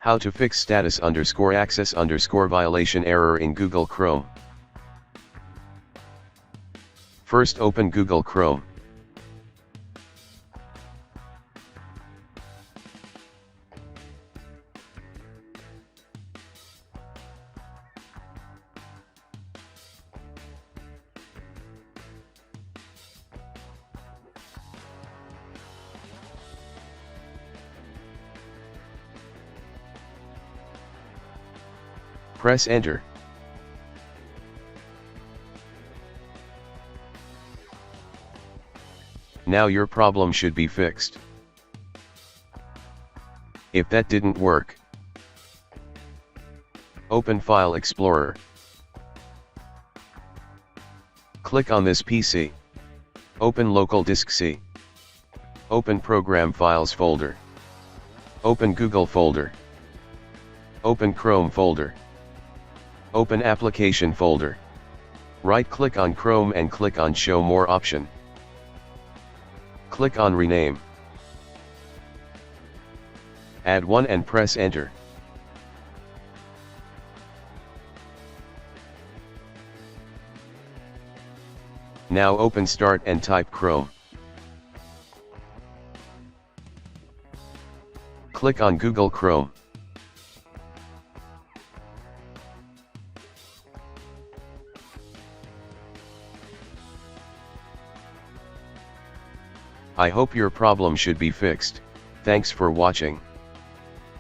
How to fix status_access_violation error in Google Chrome. First, open Google Chrome. Press Enter. Now your problem should be fixed. If that didn't work, open File Explorer. Click on this PC. Open Local Disk C. Open Program Files folder. Open Google folder. Open Chrome folder. Open Application folder. Right-click on Chrome and click on Show More option. Click on Rename. Add one and press Enter. Now open Start and type Chrome. Click on Google Chrome. I hope your problem should be fixed. Thanks for watching.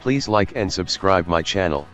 Please like and subscribe my channel.